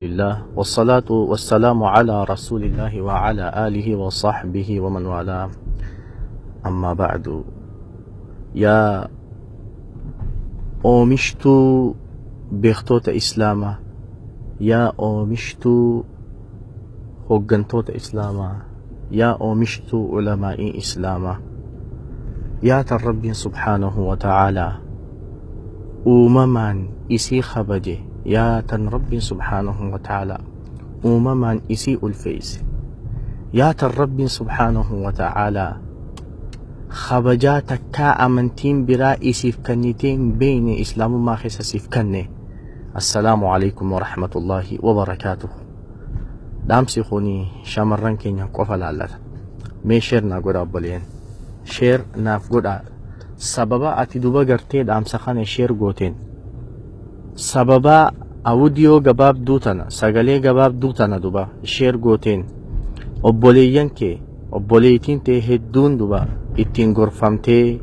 الله والصلاة والسلام على رسول الله وعلى آله وصحبه ومن والاه أما بعد يا أومشتو بيختوت إسلاما يا أومشتو هوغنتوت إسلاما يا أومشتو علماء إسلاما يا الرب سبحانه وتعالى أممان إسي خبجه يا رب سبحانه وتعالى أممان إسي الفيس يا الرب سبحانه وتعالى خبجاتك كأمنتين برائسي فكنتين بين إسلام ما خسسي فكني. السلام عليكم ورحمة الله وبركاته. دامسي خوني شامران كينيا قفل على مي شير ناقود أبولين شير نافقود سببا أتي دوبا قرتي دامسا خاني شير قوتين سببا أوديو قباب دوتنا ساقلي قباب دوتنا دوبا شير قوتين أبوليين كي أبوليتين تي هدون دوبا اتين غرفمتي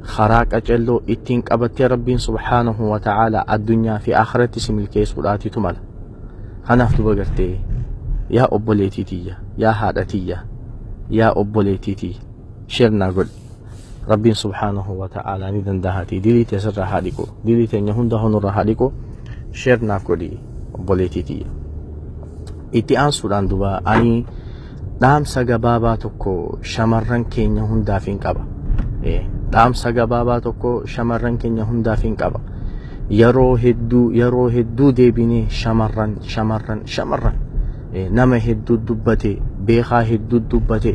خراك أجلو اتين قبتي ربين سبحانه وتعالى الدنيا في آخرة اسم الكيس ولاتي تمال هنفتو بقرتي يا أبوليتي يا هادتي يا أبوليتي شيرنا قل ربين سبحانه وتعالى ندن دهاتي ديلي تسر هاديكو ديلي تنيهون دهون رهاديكو شيرنا قلي أبوليتي اتي سودان دوبا أني dhaamsa gabaabaa tokko shamarran keenya hundaaf hin qaba. Dhaamsa gabaabaa tokko shamarran keenya hundaaf hin qaba. Yeroo hedduu deebinee shamarran nama hedduu dubbate beekaa hedduu dubbate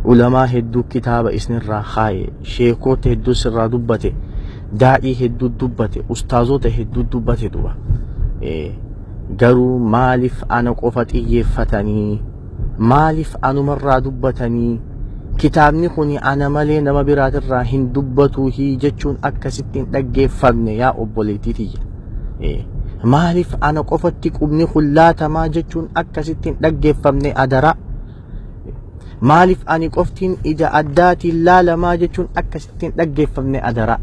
ulamaa hedduu kitaaba isinirraa kaaye sheekota hedduu sirraa dubbate daa'ii hedduu dubbate ustaazota hedduu dubbate duba garuu maaliif ana qofa xiyyeeffatanii maaliif anumarraa dubbatanii kitaabni kuni ana malee nama biraatirraa hin dubbatuuhi jechuun akkasittiin dhaggeeffamne yaa obboleetitiyya. Maaliif ana qofatti qubni hullaatamaa jechuun akkasittiin dhaggeeffamne adara. Maaliif ani qoftiin ija addaatiin laalamaa jechuun akkasittiin dhaggeeffamne adara.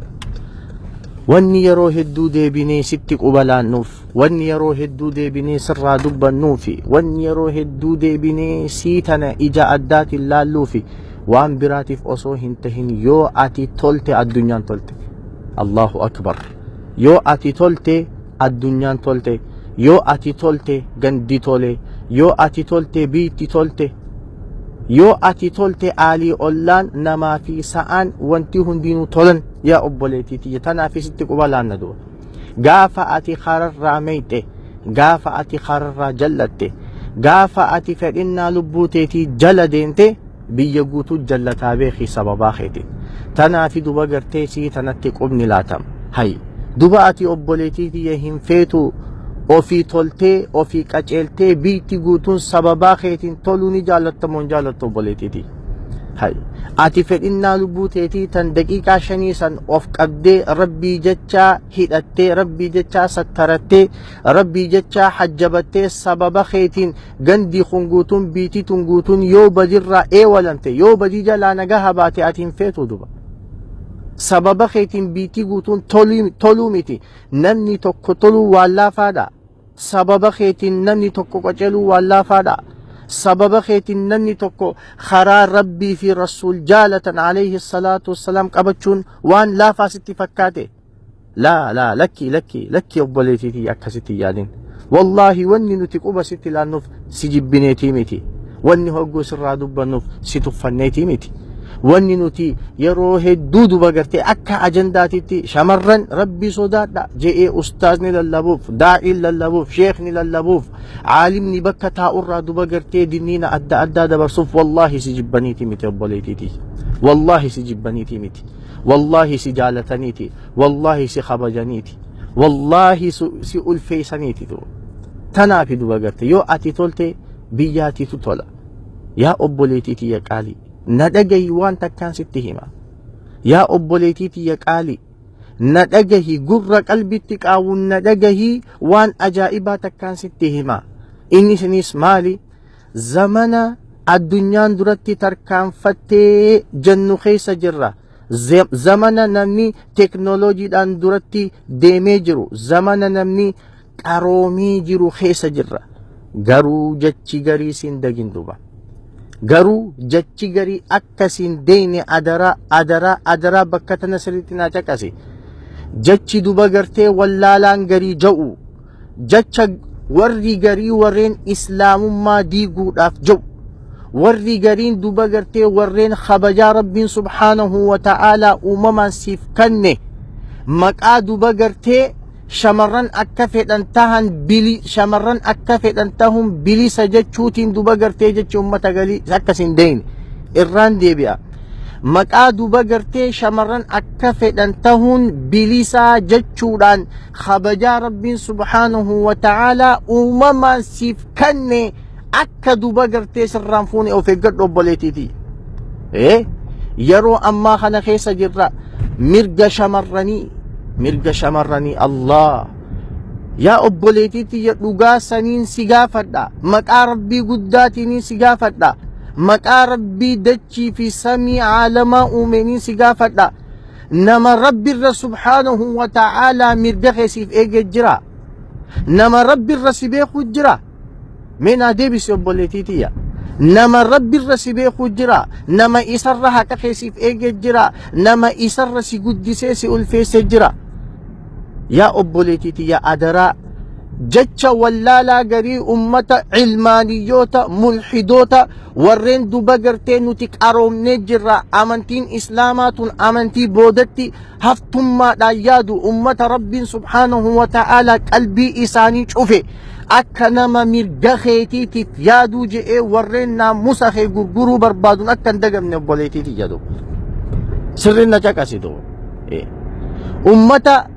Wanni yeroo hedduu deebinee sitti qubalaannuuf wanni yeroo hedduu deebinee sirraa dubbannuufi wanni yeroo hedduu deebinee siitana ija addaatiin laalluufi waan biraatiif osoo hin tahin yoo ati tolte addunyaan tolte. Allahu akbar. Yoo ati tolte addunyaan tolte. Yoo ati tolte gandi tole. Yoo ati tolte biitti tolte. Yoo ati tolte aalii ollaan namaa fi sa'aan wanti hundinuu tolan yaa obboleettii tanaaf sitti qubalaan nadu. Gaafa ati kararraa meeyte, gaafa ati kararraa jallatte, gaafa ati fedhinnaa lubbuu teetii jala deemte biyya guutuu jallataa beekii sababaa keeti. Tanaaf duba gartee sii tanatti qubni laatam. Hay duba ati obboleettii hin feetu ofii toltee ofii qaceeltee biitti guutuun sababaa keetiin toluu ni jaallattamoon jaallattu obboleettii. Hay ati fedhinnaa lubbuu teetii tan daqiiqaa 5 san of qabdee rabbii jechaa hidhattee rabbii jechaa sattarattee rabbii jechaa hajjabattee sababa keetiin gandi kun guutuun biitii tun guutuun yoo badirraa eewalante yoo badii jalaa nagaa baate ati hin feetu duba. Sababa keetiin biitii guutuun toluu miti namni tokko toluu waan laafaadha. Sababa keetiin namni tokko qaceeluu waan laafaadha. Sababa keetiin namni tokko karaa rabbii fi rasuul jaalatan alayhi salaatu wassalaam qabachuun waan laafaa sitti fakkaate. Laa lakki obboleettii akkasitti yaadin. Wallaahi wanni nuti quba sitti laannuuf si jibbineetii miti. Wanni hogguu sirraa dubbannuuf si tuffanneetii miti. Wanni nuti yeroo hedduu duba gartee akka ajandaatitti shamarran rabbii sodaadha je'ee ustaazni lallabuuf daa'iin lallabuuf sheekni lallabuuf caalimni bakka taa'urraa duba gartee dinniina adda addaa dabarsuuf wallaahi si jibbaniiti miti obboleettii. Wallaahi si jibbaniiti miti. Wallaahi si jaalataniiti. Wallaahi si kabajaniiti. Wallaahi si ulfeeysaniiti. Tanaaf duba gartee yoo ati tolte biyyaatiitu tola. Yaa obboleettii ya qaalii. Nadagahi waan takkaan sitti hima. Yaa obboleettii ya qaali. Nadagahi gurra qalbitti qaawun nadagahi waan ajaa'ibaa takkaan sitti hima. Inni sinis maali? Zamana addunyaan duratti tarkaanfattee jannu keessa jirra. Zamana namni teknooloojiidhaan duratti deemee jiru. Zamana namni qaroomii jiru keessa jirra. Garuu jechi garii siin dagin duba. Garuu jechi garii akkasiin deeyne adaraa bakka tana sirriitti naa caqasi. Jechi duba gartee wallaalaan garii ja'u. Jecha warri garii warreen islaamummaa diiguudhaaf ja'u. Warri gariin duba gartee warreen kabajaa rabbiin subhaanahu wa ta'aalaa uumamaan siif kanne maqaa duba gartee shamarran akka fedhan tahuun bilisa jechuutiin duba gartee jechi ummata galii akkasiin deeyne irraan deebi'a. Maqaa duba gartee shamarran akka fedhan tahuun bilisaa jechuudhaan kabajaa rabbiin subhaanahu wa ta'aalaa uumamaan siif kanne akka duba gartee sirraan fuune of eeggadhu obboleetiiti. Yeroo ammaa kana keessa jirra mirga shamarranii Allah yaa obboleetiiti ya dhugaa saniin si gaafadha. Maqaa rabbii guddaatiin si gaafadha. Maqaa rabbii dachii fi samii caalamaa uumeniin si gaafadha. Nama rabbirra subhaanahu wa ta'aalaa mirga keesiif eege jira. Nama rabbirra si beeku jira. Meenaa deebisi obboleetiitiyya. Nama rabbirra si beeku jira. Nama isarra haqa keesiif eege jira. Nama isarra si guddisee si ulfeesse jira. Yaa obboleetiitiyya adaraa jecha wallaalaa garii ummata cilmaaniyyoota mulxidoota warreen duba gartee nuti qaroomnee jirra. Amantiin islaamaa tun amantii boodatti haftummaadhaan yaadu ummata rabbiin subhaanahu wa ta'aalaa qalbii isaanii cufe akka nama mirga keetiitiif yaaduu je'ee warreen naamusa kee gurguruu barbaaduun akka hin dagamne obboleetiiti jedhu sirriin na caqasitu. Ummata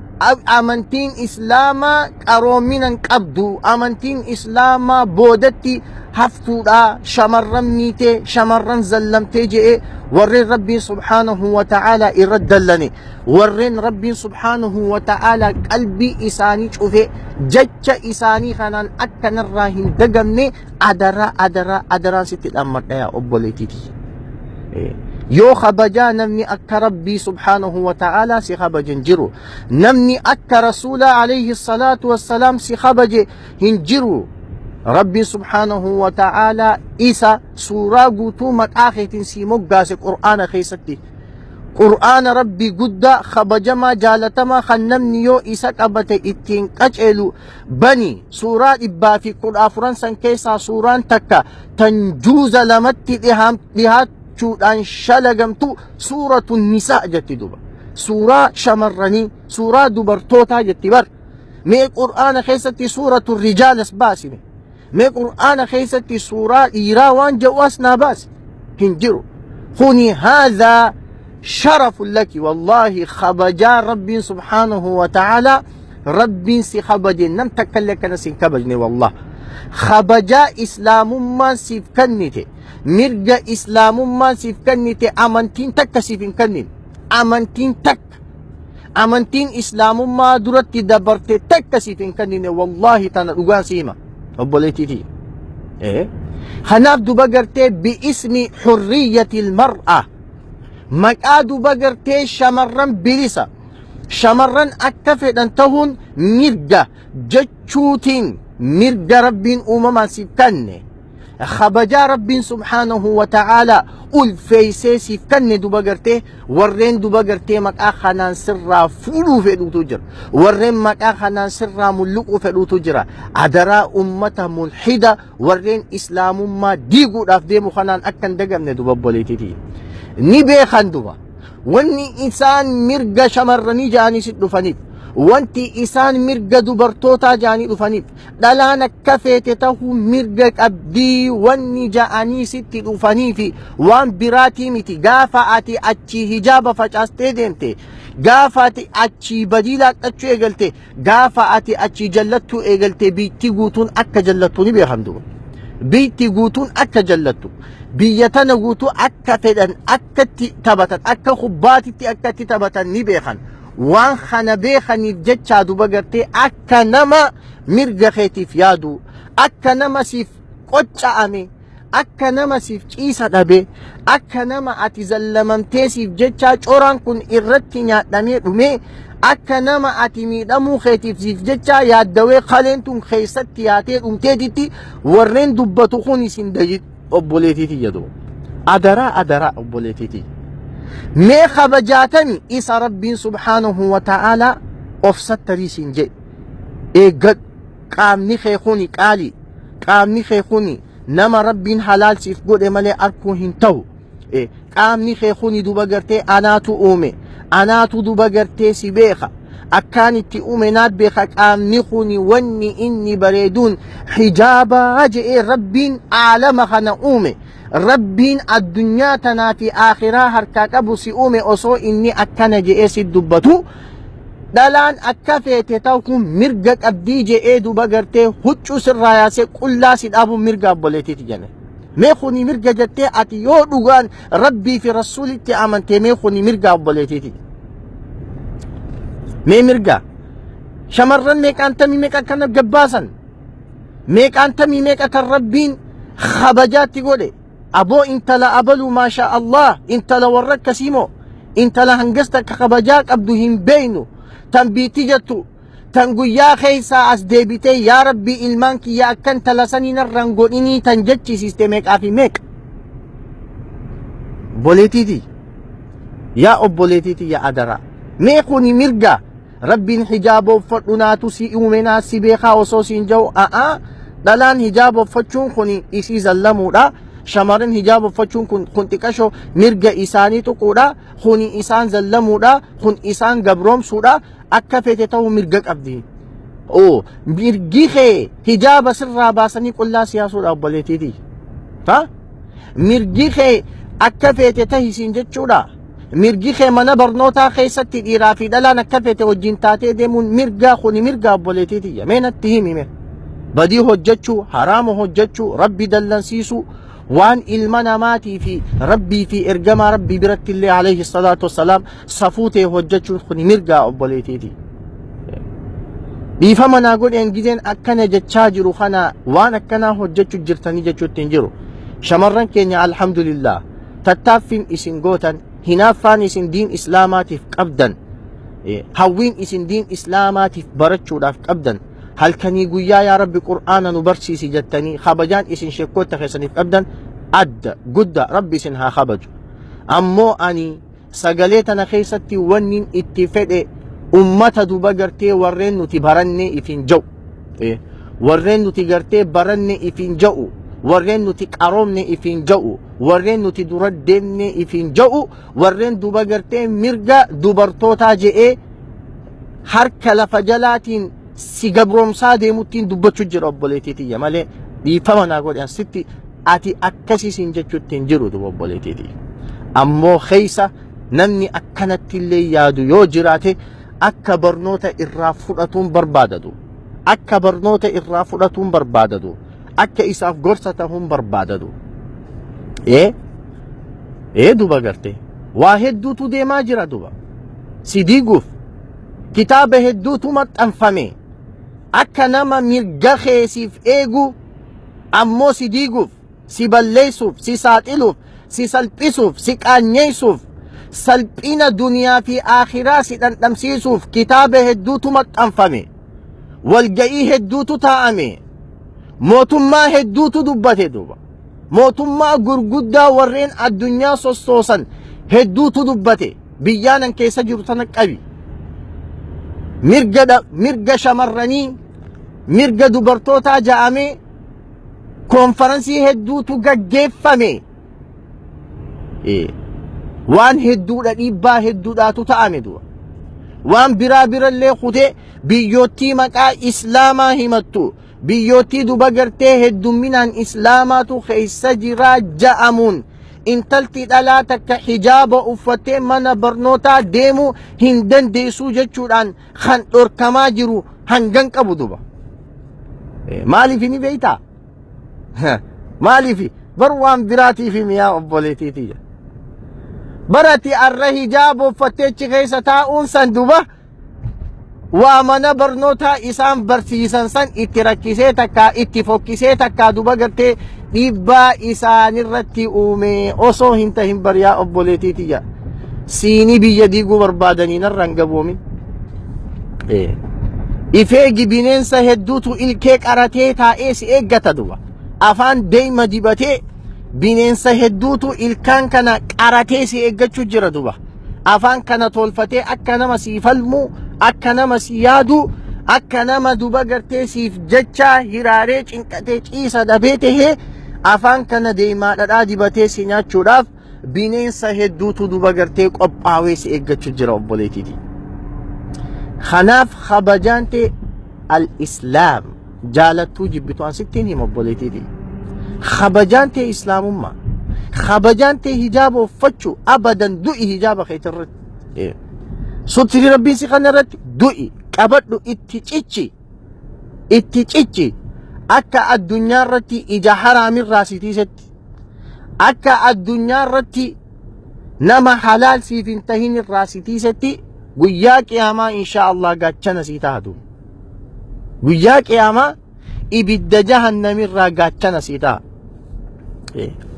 amantiin islaamaa qaroominan qabdu amantiin islaamaa boodatti haftuudha shamarran miitee shamarran zallamtee je'ee warreen rabbiin subhaanahu wa ta'aalaa irra dallane warreen rabbiin subhaanahu wa ta'aalaa qalbii isaanii cufe jecha isaanii kanaan akka narraa hin dagamne adaraan sitti dhammadha yaa obboleetiiti. Yoo kabajaa namni akka rabbii subhaanahu wa ta'aalaa si kabaje jiru namni akka rasuula alayhi salaatu wassalaam si kabaje hin jiru. Rabbi subhaanahu wa ta'aalaa isa suuraa guutuu maqaa keetiin si moggaase qur'aana keessatti. Qur'aana rabbii guddaa kabajamaa jaalatamaa kan namni yoo isa qabate ittiin qaceelu bani suuraa 114 san keessaa suuraan takka tanjuuza lamatti dhihaachuudhaan shalagamtu suuratu nisaa jetti duba. Suuraa shamarranii suuraa dubartootaa jetti bar. Mee qur'aana keessatti suuratu rijaalas baasime. Mee qur'aana keessatti suuraa dhiiraa waan jedhu asnaa baase hin jiru. Kuni haadhaa شرف لك والله خبجا ربي سبحانه وتعالى ربي سي خبجي نم تكلك نسي كبجني والله خبجا إسلام ما سيف كنتي مرجع إسلام ما سيف كنتي أمانتين تك سيف كنين أمانتين إسلام ما درت دبرت تك سيف كنين والله تنا سيما أبوليتي تي خناف دبقرتي باسم حرية المرأة مقادو بقرتي شمرن بلسا شمرن أكفت أنتهن مرقة جتشوتين مرقة ربين أمما سيفكني خبجا ربين سبحانه وتعالى الفيسي سيفكني دو بقرتي ورين دو بقرتي مقا خنان سرا فلو فدو تجر ورين مقا خنان سرا ملقو فدو تجر عدرا أمتا ملحدة ورين إسلام ما ديقو دافديمو خنان أكن دقمني دو ببوليتي ni beekan duba wanni isaan mirga shamarranii jaanii sit dhufaniif wanti isaan mirga dubartootaa jaanii dhufaniif dhalaan akka feete tahuu mirga qabdii wanni jaanii sitti dhufaniifi waan biraatii miti. Gaafa ati achi hijaaba facaastee deemte gaafa ati achi badii laaqachuu eegalte gaafa atti achi jallattuu eegalte biitti guutuun akka jallattu ni beekan duba. Biitti guutuun akka jallattu biyya tana guutuu akka fedhan akkatti taphatan akka kubbaatitti akkatti taphatan ni beekan. Waan kana beekaniif jecha duba gartee akka nama mirga keetiif yaadu akka nama siif qocca'ame akka nama siif ciisa dhabe akka nama ati zallamamtee siif jecha coraan kun irratti nyaadhamee dhume akka nama ati miidhamuu keetiif siif jecha yaaddawee qaleen tun keessatti yaatee dhumteetitti warreen dubbatu kun isin dajit obboleetiiti jedhu adara obboleetiiti mee kabajaatani isa rabbiin subhaanahu wa ta'ala of sattarii siin jedhe eeggadhu qaamni kee kuni qaali qaamni kee kuni nama rabbiin halaal siif godhe malee arkuu hin ta'u qaamni kee kuni duba gartee anaatu uume anaatu duba gartee si beeka akkaan itti uume naat beeka qaamni kuni wanni inni bareeduun hijaabaa je'ee rabbiin aalama kana uume rabbiin addunyaa tanaa fi aakhiraa harkaa qabu si uume osoo inni akkana je'ee si dubbatu dhalaan akka feete ta'u kun mirga qabdii je'ee duba gartee huccuu sirraa yaasee qullaa si dhaabuun mirga obboleetiiti jenne mee kuni mirga jettee ati yoo dhugaan rabbii fi rasuulitti amantee mee kuni mirga obboleetiiti mee mirga shamarran meeqaan tamii meeqa kana gabbaasan meeqaan tamii meeqa kan rabbiin kabajaatti godhe aboo intala abaluu maasha Allah intala warra akkasiimoo intala hangasta akka kabajaa qabdu hin beeynu tan biitii jettu tan guyyaa keessaa as deebitee yaa rabbii ilmaan kiyya akkan talasanii narraan godhinii tan jechisiiste meeqaa fi meeqa obboleetiiti yaa obboleetiiti yaa adara mee kuni mirga rabbiin hijaaba uffadhu naatu si uume naa si beekaa osoo siin jahu dhalaan hijaaba uffachuun kuni isii zallamuudha shamarran hijaaba uffachuun kun xiqqashoo mirga isaanii tuquudha kuni isaan zallamuudha kun isaan gabroomsuudha akka feete ta'uu mirga qabdi mirgi kee hijaaba sirraa baasanii qullaa siyaasuudha obboleetiiti mirgi kee akka feete tahisiin jechuudha mirgi kee mana barnootaa keessatti dhiiraa fi dhalaan akka feete wajjin taatee deemuun mirga kuni mirga obboleetiiti mee natti himi badii hojjechuu haraama hojjechuu rabbi dallansiisuu waan ilma namaatii fi rabbii fi ergamaa rabbii biratti illee alayhi salaatu wassalaam safuutee hojjechuun kun mirgaa obboleetiiti dhiifama naa godheen gizeen akkana jechaa jiru kana waan akkanaa hojjechuu jirtanii jechuutti hin jiru shamarran keenya alhamdulillah tattaaffiin isin gootan hinaaffaan isin diin islaamaatiif qabdan hawwiin isin diin islaamaatiif barachuudhaaf qabdan halkanii guyyaa yaa rabbi qur'aana nu barsiisi jettanii kabajaan isin shekkoota keessaniif qabdan adda gudda rabbi isin haa kabaju ammoo ani sagalee tana keessatti wannin itti fedhe ummata duba gartee warreen nuti baranne ifin ja'u warreen nuti gartee baranne ifin ja'u warreen nuti qaroomne ifin ja'u warreen nuti dura deemne ifin ja'u warreen duba gartee mirga dubartootaa je'ee harka lafa jalaatiin si gabroomsaa deemuttiin dubbachuu jira obboleetiiti malee dhiifama naa godhan sitti ati akkasiisin jechuutti hin jiru duba obboleetiiti ammoo keessa namni akkanatti illee yaadu yoo jiraate akka barnoota irraa fudhatuun barbaadatu akka barnoota irraa fudhatuun barbaadatu akka isaaf gorsa ta'uun barbaadatu duba garte waa hedduutu deemaa jira duba si diiguuf kitaaba hedduutu maxxanfame akka nama mirga keesiif eegu ammoo si diiguuf si balleessuuf si saaxiluuf si salphisuuf si qaanyeessuuf salphina duniyaa fi aakhiraa si dhandhamsiisuuf kitaaba hedduutu maxxanfame walga'ii hedduutu taa'ame mootummaa hedduutu dubbate duba mootummaa gurguddaa warreen addunyaa sossoosan hedduutu dubbate biyyaanan keessa jiru tana qabi mirga shamarranii mirga dubartootaa ja'amee konferansii hedduutu gaggeeffame waan hedduudha dhiibbaa hedduudhaatu ta'ame du'a waan birallee kutee biyyootii maqaa islaamaa himattu biyyootii duba gartee heddumminaan islaamaatu keessa jiraa ja'amuun intalti dhalaa takka hijaaba uffattee mana barnootaa deemuu hin dandeessuu jechuudhaan kan dhorkamaa jiru hangan qabu duba maaliif ni beeytaa maaliif bar waan biraatiif miyaa obboleetiiti barati arra hijaaba uffatteechi keessa taa'uun san duba ومن برنوتا إسام برسيسان سن اتركيسي تكا اتفوكيسي تكا دوبا قرتي إبا إسان الرتي أومي أصو هنتهم بريا أبوليتي تيجا سيني بيديقو بربادنين الرنقبومي إيه إفاقي بننسا هدوتو الكيك أراتي تائيس إيقاتا دوبا أفان ديما ديباتي بننسا هدوتو الكان كان أراتيسي إيقاتشو جرا دوبا أفان كان تولفتي أكا نما سيفلمو أكا نما سيادو أكا نما دوبا قرتي سيف ججا هراريج إنكتيج إيسا دبيته أفان كان ديما لدادي باتي سينات شراف بننسا هدوتو دوبا قرتي قبعويس إيقاتشو جرا أبوليتي دي خناف خبجانتي الإسلام جالتو جبتوان ستين هم أبوليتي دي خبجانتي إسلام ما خبجانتي هجاب وفتشو أبدا دوئي هجاب خيط الرد إيه. ستري ربي سيخان الرد دوئي كبتلو اتتشيشي أكا الدنيا رتي إجا حرام الراسيتي ست أكا الدنيا رتي نما حلال سيفين تهين الراسيتي ستي وياك يا ما إن شاء الله قد شنسيتا هدو وياك يا ما إبدا جهنم الرا قد شنسيتا إيه.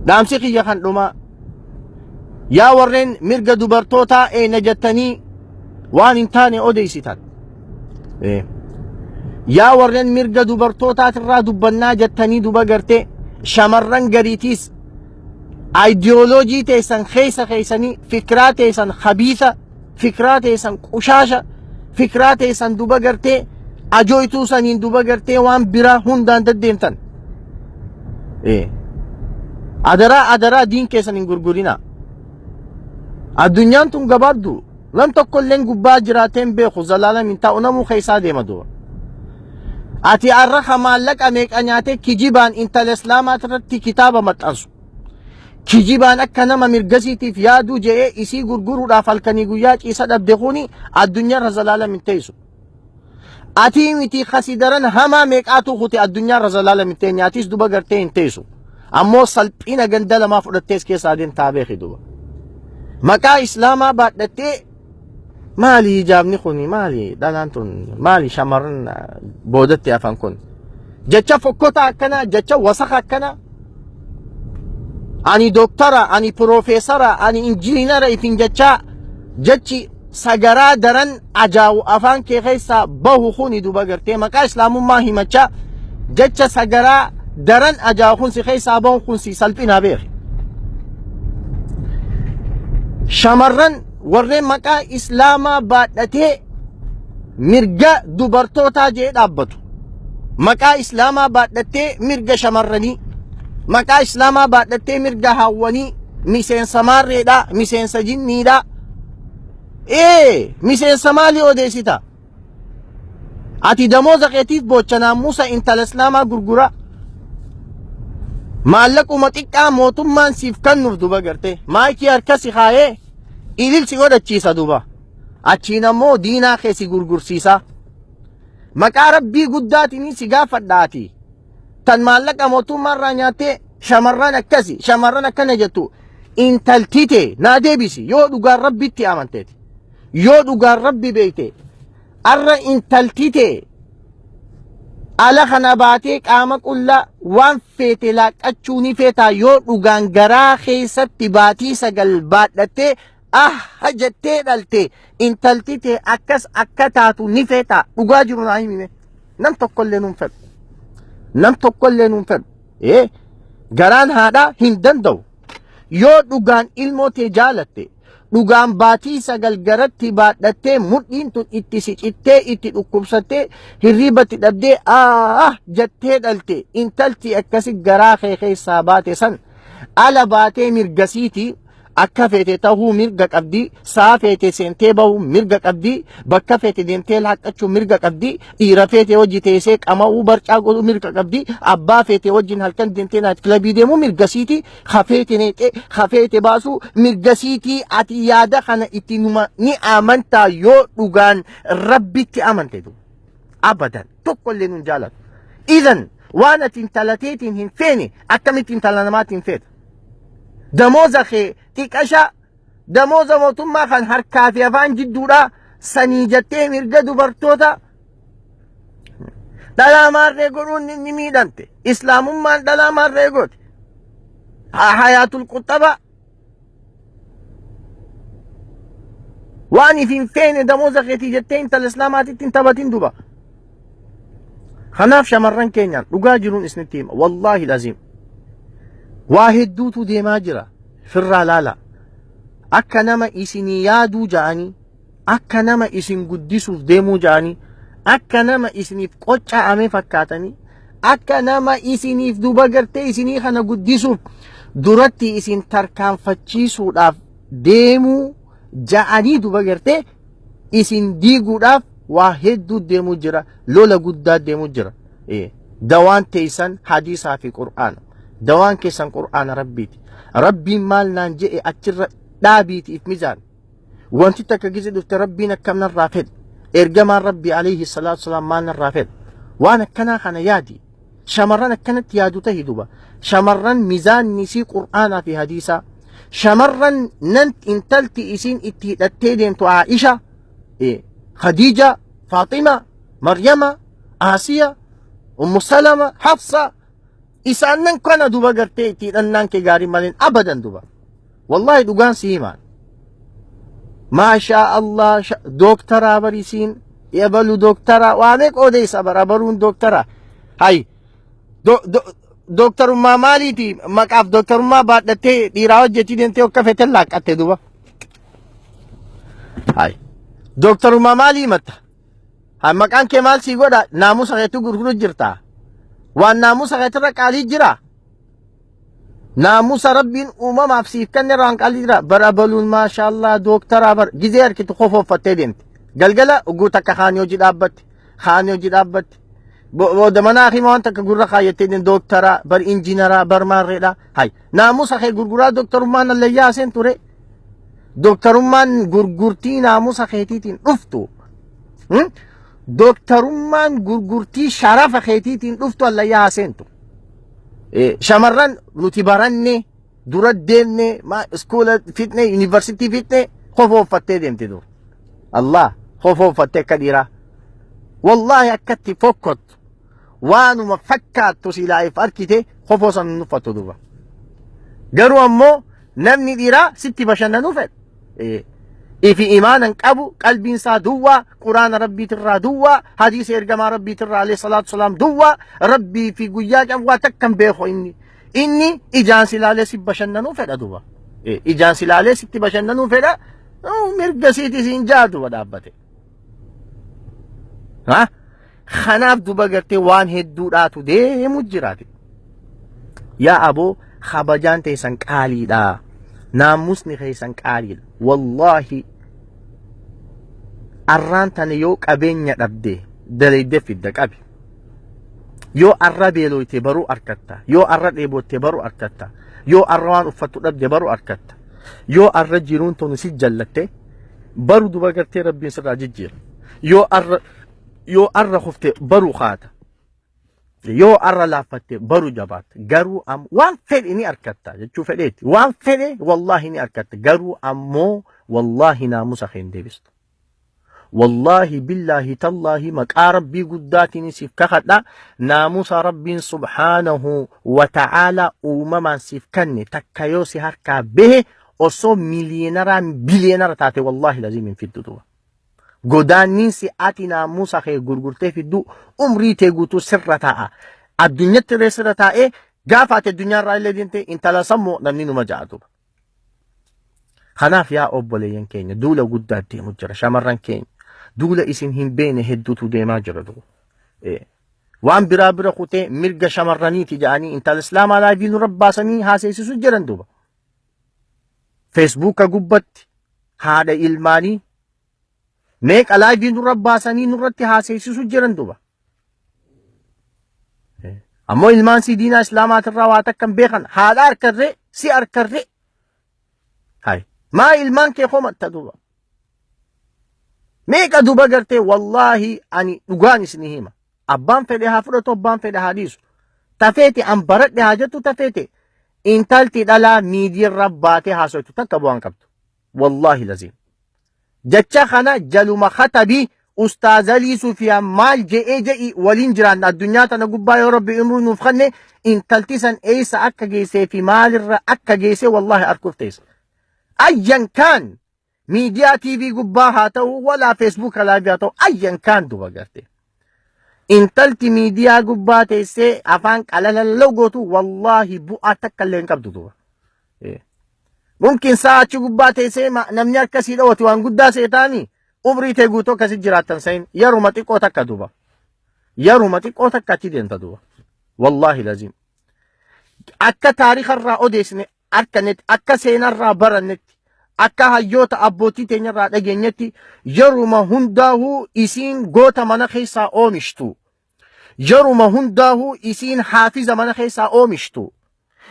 دامسي خيا خندوما يا ورين مرقا دبرتوتا اي نجتني وان انتاني اوديسيتات إيه. يا ورين مرقا دبرتوتا ترى دبنا جتني دبا قرتي شمرن قريتيس ايديولوجي تيسن خيساني فكرات تيسن خبيثة فكرات تيسن قشاشة فكرات تيسن دبا قرتي اجويتو سنين دبا قرتي وان برا هندان تديمتن إيه. أدرا دين كيسان انقرقرنا الدنيا انتم قبادو لم تقل لن قبا جراتين بيخو زلالة من تاونمو خيسا ديما دو اتي الرخا مالك اميك انياتي كجيبان انت الاسلامات رتي كتابة متأسو كجيبان اكنما مرقسيتي في يادو جاء اسي قرقرو رافالكني قياج اسا دبدخوني الدنيا رزلالة من تيسو اتي متي خسيدران هما ميك اتو خوتي الدنيا رزلالة من تينياتيس دوبا قرتين تيسو أمو سلبينا قندل ما فرطيس كيس عدين تابيخي دوبا مكا إسلاما بادتي مالي جابني خوني مالي دانانتون مالي شمرن بودتي أفان كون جتشا فكوتا أكنا جتشا وسخ أكنا أني دكتورة أني بروفيسورة أني إنجينيرة إفين جتشي سجرا درن أجاو أفان كي خيسا بهو خوني دوبا قرتي مكا إسلامو ما هي مچا جتشا سجرا درن أجا خنسي خي سابون خنسي سلبنا بيخ شمرن ورن مكا إسلاما بادتي مرقا دبرتوتا جي دابتو مكا إسلاما بادتي مرقا شمرني مكا إسلاما بادتي مرقا هاوني ميسين سمار دا ميسين سجني دا إيه ميسين سمالي أوديسيتا أتي دموزا قيتيت بوچنا موسى انت الإسلاما قرقرا مالك ومتيكا موتمان سيف كنوف دوبا قرتي مايكي اركسي خايه إليل سيقود اچيسا دوبا اچينا مو دينا خيسي گرگر سيسا مكا ربي قداتيني سيقا فداتي تن مالك موتمان رانياتي شمران اكسي شمران اكنجتو انتلتيتي نادي بيسي يو دوغار ربي تي آمنتيتي يو دوغار ربي بيتي ارى انتلتيتي على خناباتك آمك أولا وان فيتي لاك أتشوني فيتا يو دوغان غراخي ستباتي سقل باتلتي هجتي دلتي انتلتي أكس أكتاتو نفيتا دوغاجرو نايمي نم تقل لنون فد نم تقل لنون فد إيه غران هذا هندن دو يو دوغان علمو تجالتي دوغان باتي سقل غرتي باتلتي مدين تون اتسيچتي اتي اكبستي هريبتي دبدي جتي دلتي انتلتي اكسي غراخي خي ساباتي سن على باتي مرقسيتي akka feete tahuu mirga qabdi saa feete seentee bahu mirga qabdi bakka feete deemtee laaqachuu mirga qabdi dhiira feete wajji teessee qama'uu barcaa godhuu mirga qabdi abbaa feete wajjin halkan deemtee naat kilabii deemuu mirgasiiti hafeete neexee hafeete baasuu mirgasiiti ati yaada kana itti numa ni amantaa yoo dhugaan rabbitti amante du abadan tokkollee nun jaalatu idan waan ati intalateetiin hin feene akkamitti intala namaatiin feeta دموزا خي تيكاشا دموزا موتما خان هركا في افان جدودا sanii jettee mirga dubartoota dhalaa maarree godhuun ni miidhamte. Islaamummaan dhalaa maarree goote. Hayaatul quxaba waan ifin feene damooza keetii jettee intala islaamaatitti hin taphatin duba. Kanaaf shamarran keenyaan dhugaa jiruun isinitti hima. Wallaahi laziim. Waa hedduutu deemaa jira. Firraa laala. Akka nama isinii yaaduu ja'anii, akka nama isin guddisuuf deemuu ja'anii, akka nama isiniif qocca'ame fakkaatanii, akka nama isiniif duba gartee isinii kana guddisuuf duratti isin tarkaanfachiisuudhaaf deemuu ja'anii duba gartee isin diiguudhaaf waa hedduu deemuu jira. Lola guddaa deemuu jira. Dawaan teessan hadiisaa fi qur'aana. Dawaan keessan qur'aana rabbiiti. Rabbiin maal naan je'e achirra dhaabiitiif mizaan. Wanti takka gize dhufte rabbiin akkam narraa fedhe. Ergamaan rabbii alayhi salaatu salaam maal narraa fedhe. Waan akkanaa kana yaadi. Shamarran akkanatti yaadu tahi duba. Shamarran mizaanni isii qur'aanaa fi hadiisaa. Shamarran nan intalti isin itti hidhattee deemtu Aisha, Khadija, Faaxima, Maryama, Asiya, Ummu Salama, Hafsa. Isaan nan kana duba gartee itti hidhannaan kee gaarii maleen abadan duba. Wallahi dhugaan si himaan. Maashaa Allah dooktaraa barisiin yabalu dooktaraa waamee qoodeessa barabaruun dooktaraa. Hay dooktarummaa maaliiti maqaaf dooktarummaa baadhattee dhiiraa hojjetii deemtee akka fete laaqqatte duba. Hay dooktarummaa maalii matta? Hay maqaan kee maal sii godha? Naamusa keetu gurguru jirta. Waan naamusa keetirra qaalii jira. Naamusa rabbiin uumamaaf siif kennerraan qaalii jira. Barabaluun maashaallah dooktaraa bar gizee harkitu qofooffattee deemte. Galgala ugguu takka kaan hojii dhaabbatte. Kaan hojii dhaabbatte. Booda mana akhimaa waan takka gurra kaayyattee deemte dooktaraa bar injiinaraa bar maarreedha. Hay naamusa kee gurguraa dooktarummaan allayyaa seen ture. Dooktarummaan gurgurtii naamusa keetiitiin dhuftu. Dooktarummaan gurgurtii sharafa keetiitiin dhuftu allayyaa seentu. Shamarran nuti baranne dura deemne iskoola fitne yuunivarsiitii fitne qofooffattee deemte dur. Allah qofooffattee akka dhiiraa. Wallahi akkatti fokkottu waanuma fakkaattu silaa'eef arkite qofoo san hin uffattu duba. Garuu ammoo namni dhiiraa sitti bashannanuu fedha. Ifi imaanan qabu qalbiin isaa duwwaa quraana rabbiitirraa duwwaa hadiisa ergamaa rabbiitirraa alayhi salaatu salaam duwwaa rabbii fi guyyaa qabwaa takkan beeku inni ijaan silaalee si bashannanuu fedha duba. Ijaan silaalee sitti bashannanuu fedha mirga siiti siin jaa duba dhaabbate. Kanaaf duba gartee waan hedduudhaatu deemu jiraate. Yaa aboo kabajaan teessan qaaliidha. Naamusni keessan qaaliidha. Wallahi arraan tana yoo qabeenya dhabde dalaydee fidda qabi. Yoo arra beelooyte baruu argatta. Yoo arra dheebotte baruu argatta. Yoo arra waan uffattu dhabde baruu argatta. Yoo arra jiruun tonu si jallatte baruu duba gartee rabbiin sirraa jijjiira. Yoo arra kufte baruu kaata. Yoo arra laaffatte baruu jabaata. Garuu waan fedhe ni argatta jechuu fedheeti. Waan fedhe wallahi ni argatta. Garuu ammoo wallahi naamusa kee hin deebistu. Wallahi billahi tallahi maqaa rabbii guddaatiin siif kakadha. Naamusa rabbiin subhaanahu wa ta'ala uumamaan siif kenne takka yoo si harkaa bahe osoo miliyeenaraan biliyeenara taate wallahi laziim hin fiddu duba. Godaanniinsi ati naamusa kee gurgurtee fiddu umrii tee guutuu sirra taa'a. Addunyatti irree sirra taa'ee gaafa ati addunyaarraa illee deemte intala sammoo namni numa ja'atu. Kanaaf yaa obboleeyyan keenya duula guddaa deemu jira shamarran keenya. Duula isin hin beene hedduutu deemaa jira duba. Waan biraa bira kutee mirga shamarraniiti jedhanii intala islaamaa laayivii nurra baasanii haaseessisu jiran duba. Feesbuuka gubbatti haadha ilmaanii meeqa laayivii nurra baasanii nurratti haaseessisu jiran duba. Ammoo ilmaan si diinaa islaamaatirraa waa takkan beekan haadha harkarree si harkarree. Maa ilmaan kee komatta duba. Meeqa duba gartee wallahi ani dhugaan isinii hima. Abbaan fedhe haa fudhatu abbaan fedhe haa dhiisu. Tafeeti an baradhe haa jettu tafeete. Intalti dhalaa miidiirra baatee haasoytu takka bu'aan qabdu. Wallahi laziim. jecha kana jaluma khatabi ustaaz Alii Sufiyaan maal je'ee je'i waliin jiran addunyaa tana gubbaa yoo rabbi umrii nuuf kenne intalti san eessa akka geessee fi maalirra akka geesse wallahi arguuf teessa. Ayyan kaan miidiyaa TV gubbaa haa ta'u walaa Facebook live haa ta'u ayyan kaan duba garte. Intalti miidiyaa gubbaa teessee afaan qalalaloo gootu wallahi bu'aa takka illee hin qabdu duba. Mumkin saa achi gubbaa teessee namni akkasii dhawati waan guddaa seetaanii umrii tee guutuu akkasii jiraattan sayin yeruma xiqqoo takka duba. Yeruma xiqqoo takka achi deemta duba. Wallahi lazim. Akka taarikarraa odeessine akka seenarraa barannetti akka hayyoota abbootii teenyarraa dhageenyetti yeruma hundaa'uu isiin goota mana keessaa oomishtu. Yeruma hundaa'uu isiin haafiza mana keessaa oomishtu.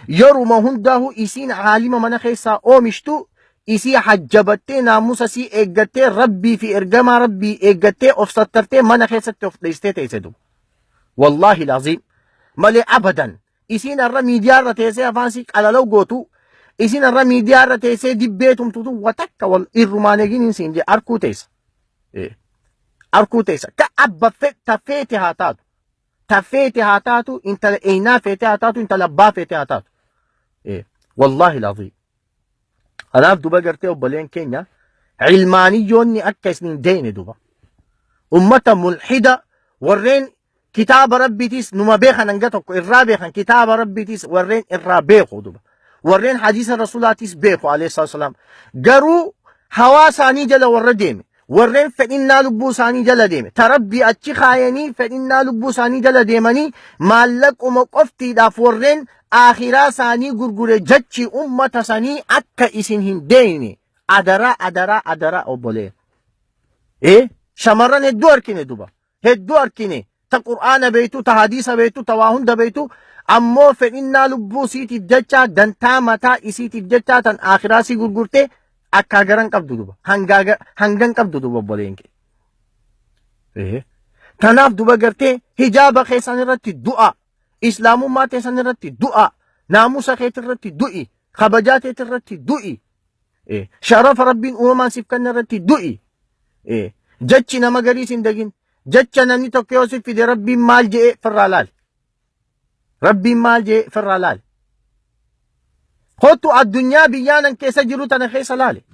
Yeruma hundaa'uu isiin aalima mana keessaa oomishtu. Isii hajjabattee naamusa sii eeggattee rabbii fi ergamaa rabbii eeggattee of sattartee mana keessatti of dheessitee teesse duba. Wallahi laziim malee abadan isiin irra miidiyaa irra teessee afaan sii qalaloo gootu isiin irra miidiyaa irra teessee dibbee tumtutu watakka wal irrumaan eegin siin jee arkuu teessa. Arkuu teessa ka abba taffeete haa taatu. Taffeete haa taatu intala eenaa feete haa taatu intala abbaa feete haa taatu. Wallahi laziim. Anaaf duba gartee obboleen keenya ilmaaniyyoonni akka isin deene duba. Ummata mulhida warreen kitaaba rabbiitis numa beekan hanga tokko irraa beekan kitaaba rabbiitis warreen irraa beeku duba. Warreen hadiisa rasulaatis beeku alayhi salaam. Garuu hawaa isaanii jala warra deeme. Warreen fedhinnaa lubbuu isaanii jala deeme. Tarabbii achi kaayanii fedhinnaa lubbuu isaanii jala deemanii maallaquma qoftiidhaaf warreen akhiraa isaanii gurgure jechi ummata sanii akka isin hin deeyne adaraa obbolee. Shamarran hedduu arkine duba. Hedduu arkine ta qur'aana beeytu ta hadiisa beeytu ta waa hunda beeytu ammoo fedhinnaa lubbuu isiitiif jecha dantaa mataa isiitiif jecha tan akhiraa sii gurgurte akka garan qabdu duba. Hangan qabdu duba obboleen kee. Tanaaf duba gartee hijaaba keessan irratti du'a. Islaamummaa teessan irratti du'a. Naamusa keetti irratti du'i. Kabajaa keetti irratti du'i. Sharafa rabbiin uumamaan siif kenna irratti du'i. Jechi nama garii sin dagin. Jecha namni tokko yoo siif fide rabbiin maal je'e firraa laal. Rabbiin maal je'e firraa laal. Kottu addunyaa biyyaanan keessa jiru tana keessa laale.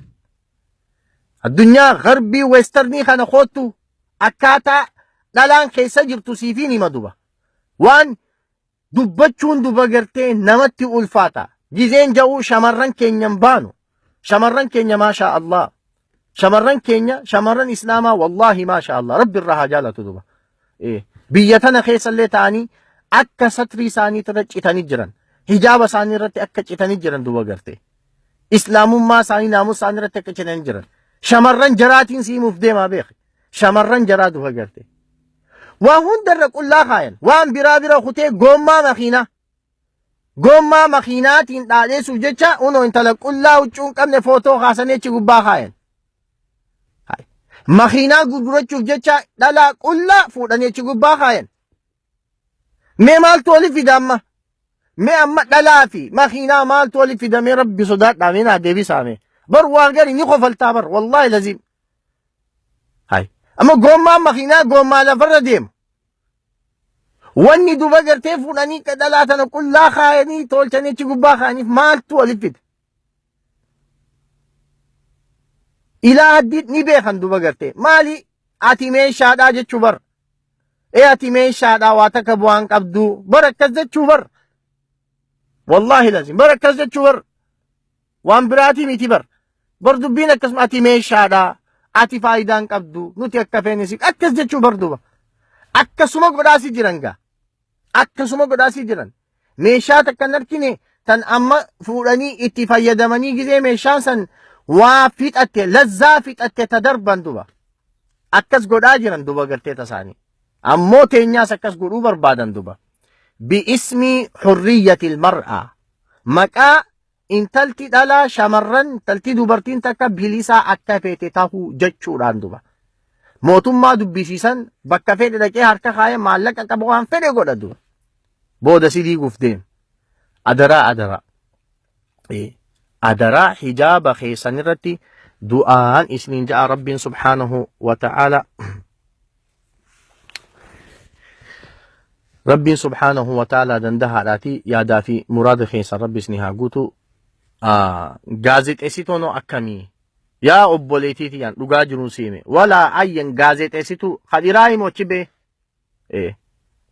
Addunyaa garbii weestarnii kana kottu akkaataa dhalaan keessa jirtu siifiin hima duba. Waan dubbachuun duba gartee namatti ulfaata. Gizeen ja'uu shamarran keenyan baanu. Shamarran keenya maashaa Allah. Shamarran keenya shamarran islaamaa wallahi maashaa Allah. Rabbi irraa haa jaalatu duba. Biyya tana keessallee ta'anii akka satrii isaanii irra citanii jiran. Hijaaba isaanii irratti akka citanii jiran duba gartee. Islaamummaa isaanii naamusa isaanii irratti akka citanii jiran. Shamarran jaraatiin siimuuf deemaa beeki. Shamarran jaraa duba gartee. Waan hundarra qullaa kaayan. Waan biraa kutee gommaa makiinaatiin dhaadheessuuf jecha unoo intala qullaa huccuun qabne footoo kaasanii achi gubbaa kaayan. Makiinaa gurgurachuuf jecha dhalaa qullaa fuudhanii achi gubbaa kaayan. Mee maaltu oli fida amma? Mee amma dhalaa fi makiinaa maaltu oli fidamee rabbi sodaadhaa mee naa deebisaame. Bar waan gari ni kofaltaa bar wallahi laziim. Amma gommaan makiinaa gommaa lafarra deemu. Wanni duba gartee fuudhanii dhalaa tana qullaa kaayanii tolchanii achi gubbaa kaayaniif maaltu oli fida? Ilaa haddiit ni beekan duba gartee. Maali ati meeshaadhaa jechuu bar. Ati meeshaadhaa waa takka bu'aan qabdu bar akkas jechuu bar. Wallahi laziim bar akkas jechuu bar. Waan biraatii miti bar. Bar dubbiin akkasuma ati meeshaadhaa. Ati faayidaan qabdu nuti akka feenisi akkas jechuu bar duba. Akkasuma godhaasii jiran gaa. Akkasuma godhaasii jiran. Meeshaa takka hin argine tan amma fuudhanii itti fayyadamanii gizee meeshaan san waa fixatte lazzaa fixatte ta darban duba. Akkas godhaa jiran duba gartee tasaanii. Ammoo teenyaas akkas godhuu barbaadan duba. Bi'ismi hurriyyatil mar'aa. Maqaa intalti dhalaa shamarran intalti dubartiin takka bilisaa akka feete tahuu jechuudhaan duba. Mootummaa dubbisiisan bakka fedhe dhaqee harka kaaya maallaqa qabu waan fedhe godha duba. Booda si diiguuf deemu. Adaraa. Adaraa hijaaba keessan irratti du'aan isniin ja'a rabbiin subhaanahu wa ta'ala rabbiin subhaanahu wa ta'ala dandahaadhaati yaadaa fi muraada keessa rabbi isni haa guutu. Gaazexeessitoon akkamii yaa obboleetiiti yaan dhugaa jiruun siime walaa ayyan gaazexeessituu hadiraa himochi bee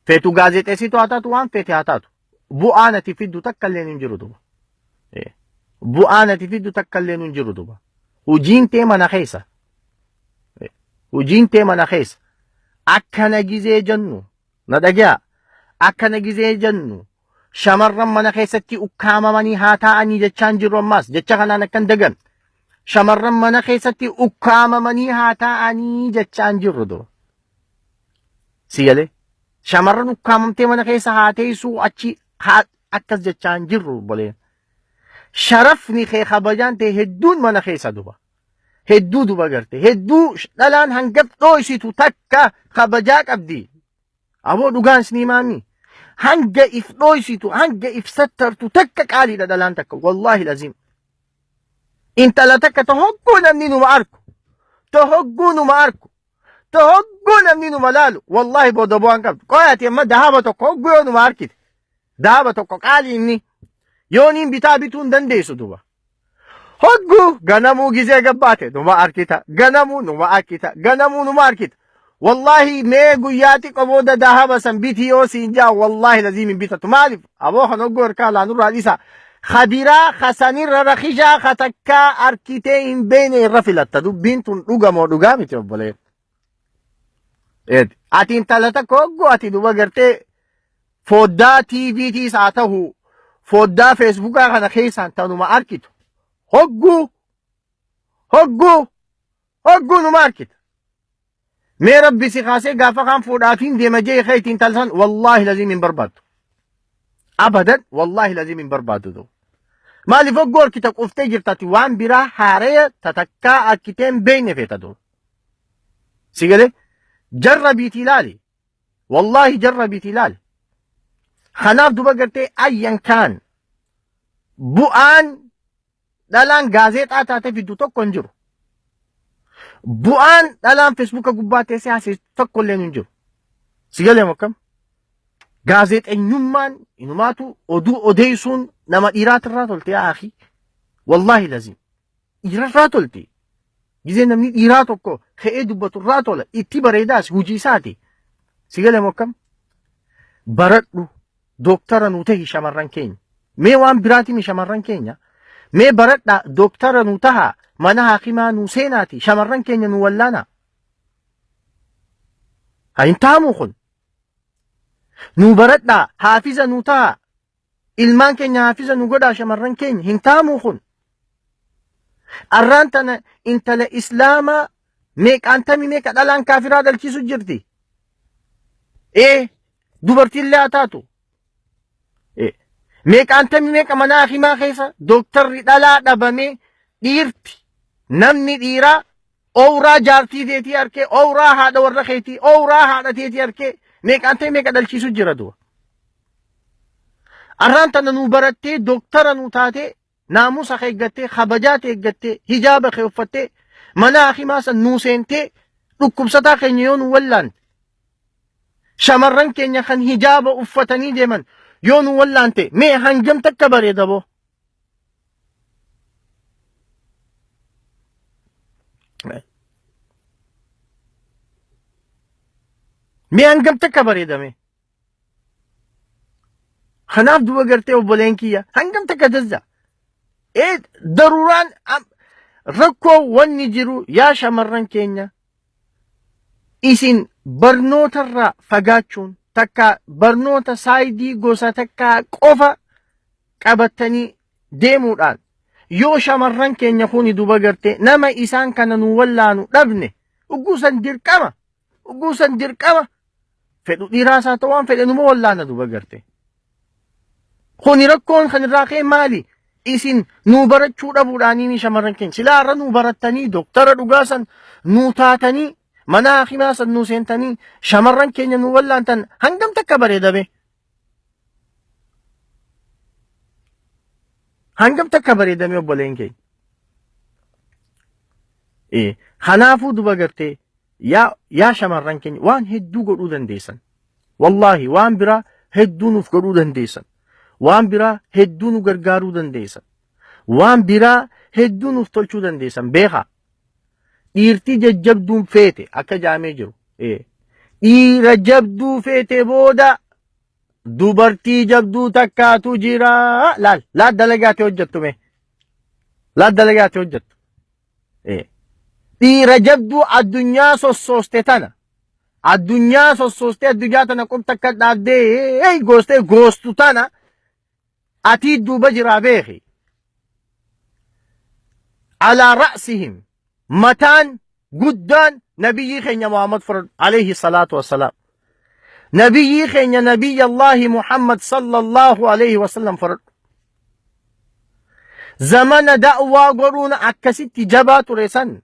feetu gaazexeessituu haa taatu waan feete haa taatu bu'aan ati fiddu takka illee hin jiru duba bu'aan ati fiddu takka illee hin jiru duba hojiin tee mana keessa hojiin tee mana keessa akkana gizee jennu na dhagaa akkana gizee jennu shamarran mana keessatti ukkaamamanii haa taa'anii jechaan jiru ammaas jecha kanaan akkan dagan shamarran mana keessatti ukkaamamanii haa taa'anii jechaan jirru duba si galee shamarran ukkaamamtee mana keessa haa teessuu achi akkas jechaan jirru boleen sharafni kee kabajaan ta'e hedduun mana keessa duba hedduu duba garte hedduu dhalaan hangaf dhoysitu takka kabajaa qabdi aboo dhugaan sinii maamii hanga if dhoysitu hanga if sattartu takka qaaliidha dhalaan takka wallahi lazim intala takka tohogguu namni numa arku tohogguu numa arku tohogguu namni numa laalu wallahi booda bu'aan qabdu qoyaati amma dahaba tokko hogguu yoo numa arkite dahaba tokko qaalii inni yooniin bitaa bituu hin dandeessu duba hogguu ganamuu gizee gabbaate numa arkita ganamuu numa arkita ganamuu numa arkita wallahi mee guyyaati qobooda dahaba san biti yoo siin jaa wallahi lazim hin bitatu maaliif aboo kan hogguu harkaa laanurraa dhisa khadiraa khasanirra rakhishaa khatakkaa arkitee hin beene irra filatta dubbiin tun dhugamoo dhugaa miti obboleen ati intala takka hogguu ati duba gartee foddaa TV'tiis haa ta'u foddaa feesbuukaa kana keessaan tanuma arkitu hogguu numa arkita mee rabbi si kaasee gaafa kaan fuudhaafiin deema jee keetiin talsan wallahi lazim hin barbaaddu abadan wallahi lazim hin barbaaddu maaliif hogguu arkita quftee jirtati waan biraa haaree tatakkaa arkiteen beeyne feeta duu si galee jarrabiiti ilaali wallahi jarrabiiti ilaali kanaaf duba gartee ayyan kaan bu'aan dhalaan gaazexaa taate fiddu tokko hin jiru bu'aan dhalaan feesbuuka gubbaa teessee haasee tokko illee hin jiru si galee mokkam gaazexenyummaan inumaatu oduu odeessuun nama dhiiraatirraa tolte yaa akhi wallahi lazim dhiirarraa tolte gizee namni dhiiraa tokko ka'ee dubbaturraa tola itti bareedaas hujii isaati si galee mokkam baradhu dooktara nuu tahi shamarran keenya mee waan biraatiin shamarran keenya mee baradha dooktara nuu taha mana haakimaa nuu seenaati shamarran keenya nuu wallaana hin taamuu kun nuu baradha haafiza nuu taha ilmaan keenya haafiza nuu godhaa shamarran keenya hin taamuu kun arraan tana intala islaamaa meeqaantami meeqa dhalaan kaafiraa dhalchiisu jirti dubartiillee haa taatu meeqaantami meeqa mana haakimaa keessa dooktarri dhalaa dhabamee dhiirti namni dhiiraa owraa jaartii teetii arkee owraa haadha warra keetii owraa haadha teetii arkee meeqaantami meeqa dhalchiisu jira du'a arraan tana nuu barattee dooktara nuu taatee naamusa kee eeggattee kabajaa kee eeggattee hijaaba kee uffattee mana haakimaa san nuu seentee dhukkubsataa keenya yoo nuu wallaante shamarran keenya kan hijaaba uffatanii deeman yoo nuu wallaante mee hangam takka bareeda boo mee hangam takka bareedame kanaaf duba gartee obboleen kiyya hangam takka dazza daruraan rakkoo wanni jiru yaa shamarran keenya isin barnootarraa fagaachuun takka barnoota saayidii gosa takka qofa qabatanii deemuudhaan yoo shamarran keenya kuni duba gartee nama isaan kana nu wallaanu dhabne ugusan dirqama fedhu dhiiraas haa ta'u waan fedhe numa wallaana duba gartee kuni rakkoon kan irraa ka'e maali isin nuu barachuu dhabuudhaanii shamarran keenya silaa irra nuu barattanii dooktara dhugaasan nuu taatanii mana haakimaa san nuu seentanii shamarran keenya nuu wallaantan hangam takka bareedame hangam takka bareedame obboleen keenya Kanaafuu duba gartee yaa shamarran keenya waan hedduu godhuu dandeessan. Wallaahi waan biraa hedduu nuuf godhuu dandeessan. Waan biraa hedduu nu gargaaruu dandeessan. Waan biraa hedduu nuuf tolchuu dandeessan beekaa. Dhiirtii jajjabduun feete akka jaamee jiru. Dhiira jabduu feete booda dubartii jabduu takkaatu jira. Laal dalagaatee hojjettume. Laal dalagaatee hojjettu. Dhiira jabduu addunyaa sossooste tana. Addunyaa sossoostee addunyaa tana qubta akka dhaabdee goostee goostu tana atii duuba jiraa beeki. Alaa ra'sihim mataan guddaan nabiyyi keenya Muhammad alayhi salaatu wassalaam. Nabiyyi keenya nabiyyi Allahi Muhammad sallallahu alayhi wasallam fudhadhu. Zamana da'waa godhuun akkasitti jabaa ture san.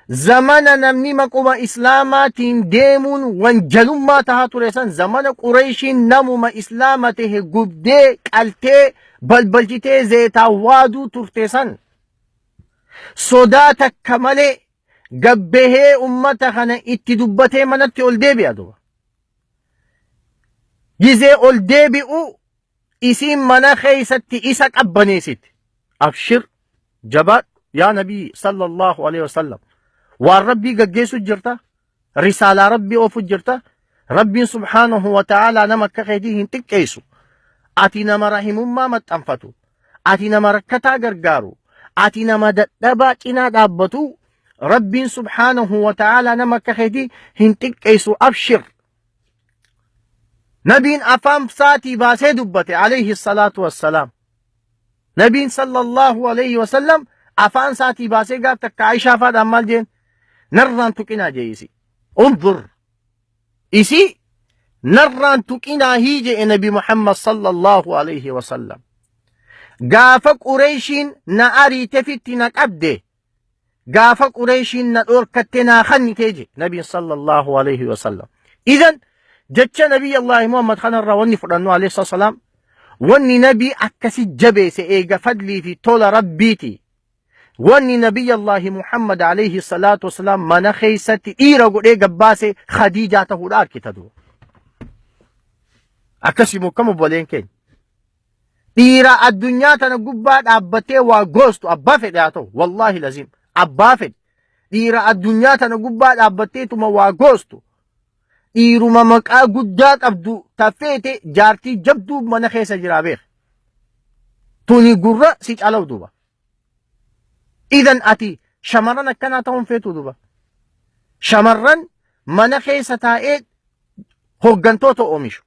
Zamana namni maquma islaamaatiin deemuun wanjalummaa tahaa ture san. Zamana Qureeshiin namuma islaama tahe gubdee qaltee balbalchitee zeetaa waaduu turte san. Sodaa takka malee gabbahee ummata kana itti dubbatee manatti ol deebi'a duba. Gizee ol deebi'u isiin mana keeysatti isa qabbaneesiti. Abshir jabaadhu yaa nabii sallallahu alayhi wasallam. Waan rabbii gaggeessu jirta. Risaalaa rabbii oofu jirta. Rabbiin subhaanahu wa ta'aalaa nama akka keetii hin xiqqeessu. Ati nama rahimummaa maxxanfatu. Ati nama rakkataa gargaaru. Ati nama dadhabaa cinaa dhaabbatu. Rabbiin subhaanahu wa ta'aalaa nama akka keetii hin xiqqeessu. Abshir. Nabiin afaan saatii baasee dubbate alayhi salaatu wassalaam. Nabiin sallallahu alayhi wasallam afaan saatii baasee gaaf takka Aishaa faadhaan maal jeen narraan tuqinaa jee isi. Unzur isi narraan tuqinaa hii jee nabi Muhammad sallallahu alayhi wasallam. Gaafa Qureeshiin na ariite fitti na qabde. Gaafa Qureeshiin na dhorkatte naa kannitee je nabiin sallallahu alayhi wasallam. Idan jecha nabii Allah Muhammad kanarraa wanni fudhannu alayhi salaam. Wanni nabii akkasi jabeese eega fadlii fi tola rabbiiti. Wanni nabii Allah Muhammad alayhi salaatu wasalaam mana keeysatti dhiira godhee gabbaase Khadiijaa tahuudha arkita du'a. Akkasi mukkama boleen keenya. Dhiira addunyaa tana gubbaa dhaabbatee waa goostu abbaa fedhe haa ta'u. Wallaahi lazim. Abbaa fedhe. Dhiira addunyaa tana gubbaa dhaabbatteetuma waa goostu. Dhiiruma maqaa guddaa qabdu tafeete jaartii jabduu mana keessa jiraa beek. Tuni gurra si calaw duba. Idan ati shamarran akkanaa ta'uun feetu duba. Shamarran mana keessa taa'ee hoggantoota oomishu.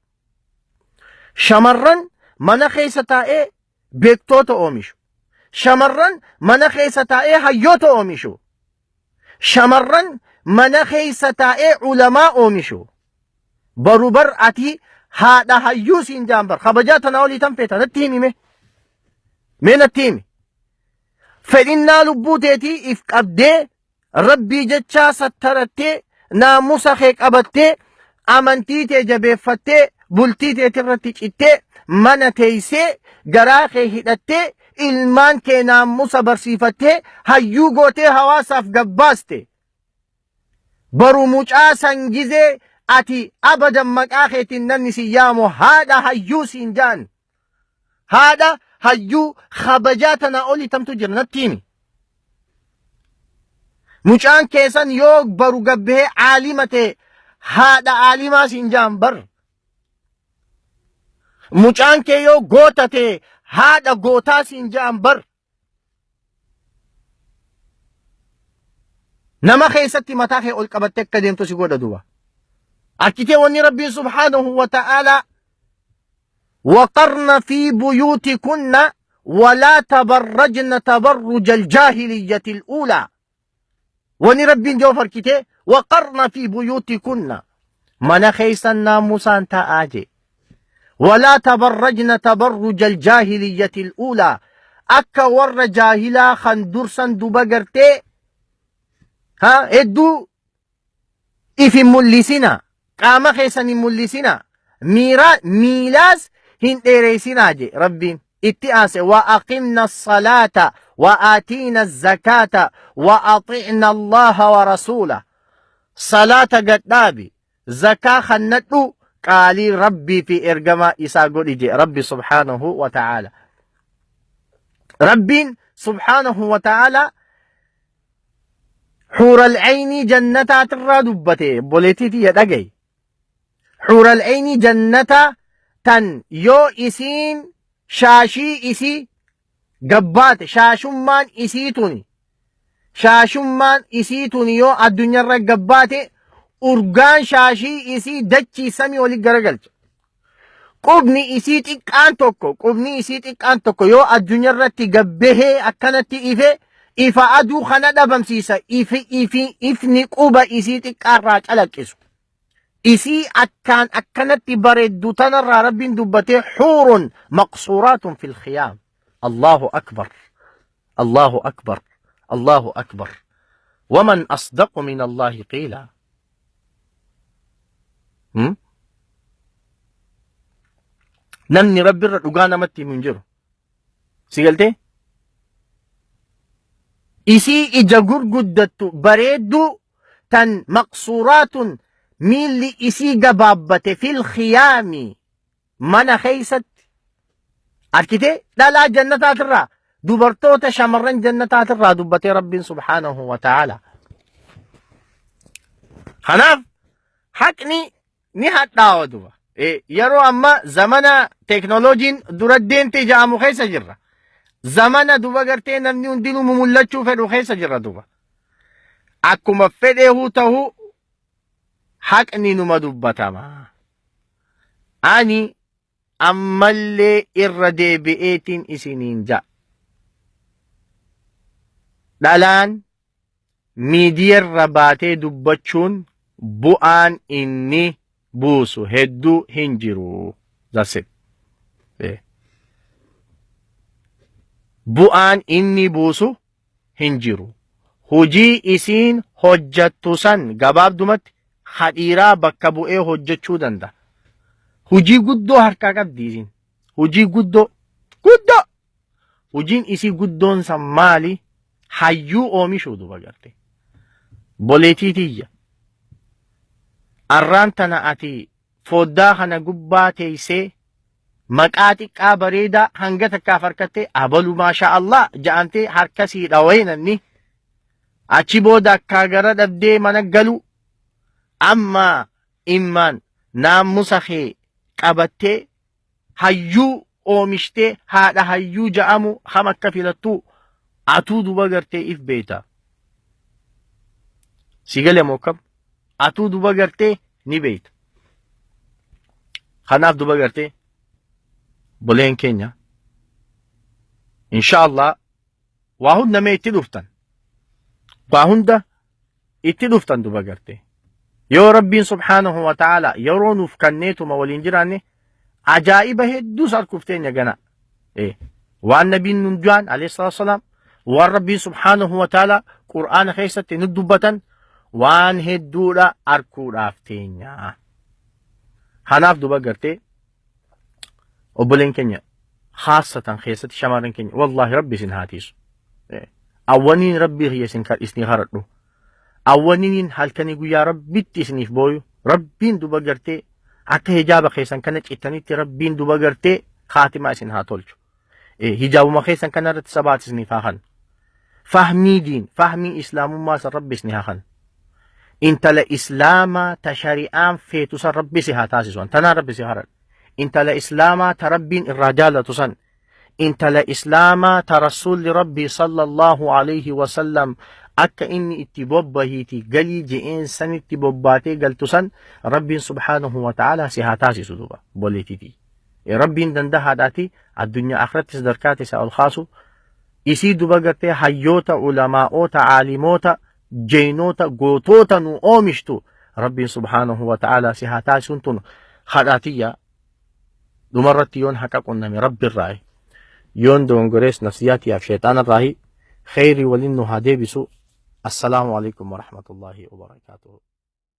Shamarran mana keessa taa'ee beektoota oomishu. Shamarran mana keessa taa'ee hayyoota oomishu. Shamarran mana keessa taa'ee ulamaa oomishu. Barubar ati haadha hayyuu siin jaambar kabajaa tana olii tan feeta natti himime mee natti himi fedhinnaa lubbuu teetii if qabdee rabbii jechaa sattarattee naamusa kee qabattee amantii tee jabeeffattee bultii teetirratti cittee mana teeysee garaa kee hidhattee ilmaan kee naamusa barsiifattee hayyuu gootee hawaasaaf gabbaaste baru mucaa sangizee ati abadan maqaa keetiin namni si yaamu haadha hayyuu siin jaan. Haadha hayyuu kabajaa tana olii tamtu jira natti himi. Mucaan keessan yoo baru gabbahee aalima ta'e haadha aalimaa siin jaan bar. Mucaan kee yoo goota ta'e haadha gootaa siin jaan bar. Nama keessatti mataa kee ol qabattee akka deemtu si godha duba. Akkitee wanni Rabbiin subhaanahu wa ta'aalaa وقرن في بيوتكن ولا تبرجن تبرج الجاهلية الأولى وني ربين جوفر كتير وقرن في بيوتكن من خيسا ناموسان تآجي ولا تبرجن تبرج الجاهلية الأولى أكا ور جاهلا خندرسا دبقرتي ها ادو إفي ملسنا قام خيسا ملسنا ميلاس هن إيريسنا جي ربين اتئاس وأقمنا الصلاة وآتينا الزكاة وأطعنا الله ورسوله صلاة قدابي زكاة خنتو قالي ربي في إرقما إساقول إجي ربي سبحانه وتعالى ربي سبحانه وتعالى حور العين جنتا ترى دبته بوليتي يدقي حور العين جنتا تن يو إسين شاشي إسي قبات شاشمان إسيتوني شاشمان إسيتوني يو الدنيا رقبات أرغان شاشي إسي دجي سمي ولي قرقلت قبني إسيتك أنتوكو قبني إسيتك أنتوكو يو الدنيا رتي قبه أكنت إفه إفا أدو خندا بمسيسا إفني قوبا إسيتك أراج ألكسو إسي أكنت بريدو تنرى رب دبته حور مقصورات في الخيام الله أكبر الله أكبر الله أكبر ومن أصدق من الله قيلا نمني ربي رقانا متي منجر سيقلتي إسي إجاقر قدتو بريدو تن مقصورات ميلي إسي قبابته في الخيام من خيست أركتي لا جنتات الرا دبرتوتا شمرن جنتات الرا دبتي رب سبحانه وتعالى خناف حقني نهات داودوا يرو أما زمن تكنولوجين دردين تجامو خيس جرة زمن دوبا قرتين نمني اندلو مملچو فدو خيس جرة دوبا أكو مفده تهو حقني نما دبتا ما أني أما اللي إردي بإيتين إسنين جاء دالان ميدير رباتي دبچون بؤان إني بوسو هدو هنجرو زاسد بؤان إني بوسو هنجرو هجي إسين حجتو سن قباب دمت خديرا بكبو إيه حجتشو دندا هجي قدو هركا قبديزين هجي قدو هجين إسي قدون سمالي حيو أومي شودو بغرتي بوليتي تيجا أرانتنا أتي فودا خنا قباتي سي مقاتي قابريدا هنگتا كافركتي أبلو ما شاء الله جانتي هركسي دوينني أچي بودا كاغرد أبدي منقلو أما إمان نام مسخي قبتي هيو أومشتي هذا هيو جامو خمك كفلتو أتو دوبا غرتي إف بيتا سيقل يا موكب أتو دوبا غرتي ني بيت خناف دوبا غرتي بولين كينيا إن شاء الله واهن نمي اتدوفتن واهن اتدوفتن دوبا غرتي يو ربي سبحانه وتعالى يرونو فكنيتو مولين جراني عجائب هدو سار كفتين يا جنا وان نبي نجوان عليه الصلاة والسلام والربي سبحانه وتعالى قرآن خيست ندبتا وان هدو لا أركو رافتين يا خناف دوبا غرتي وبلين كينيا خاصة خيست شمارن كينيا والله ربي سنهاتيس أولين ربي هي سنكار اسني هردو أولين هل كان يقول يا ربي تسنيف بويو ربين دوبا غرتي أكا هجابا خيسان كانت اتنيت ربين دوبا غرتي خاتمة سنها تولجو هجابو ما خيسان كان رت سبات سنفاخن فهمي دين فهمي إسلام ما سر ربي سنهاخن انت لا إسلاما تشريعان فيتو سر ربي سها تاسسوان تنا ربي سهارد انت لا إسلاما تربين الرجالة تسن انت لا إسلاما ترسول لربي صلى الله عليه وسلم أكا إني اتبوبا هيتي قلي جئين سن اتبوباتي قلتو سن ربي سبحانه وتعالى سهاتاسي سدوبا بوليتي تي ربي دندها داتي الدنيا آخرت تسدركاتي سأل خاصو إسي دوبا قرتي حيوتا علماءوتا عالموتا جينوتا قوتوتا نو أومشتو ربي سبحانه وتعالى سهاتاسي سنتون خداتية دمرت يون حكا قنامي ربي الرأي يون دونغوريس نفسياتي في شيطان الراهي خيري ولنو هادي بسو السلام عليكم ورحمة الله وبركاته.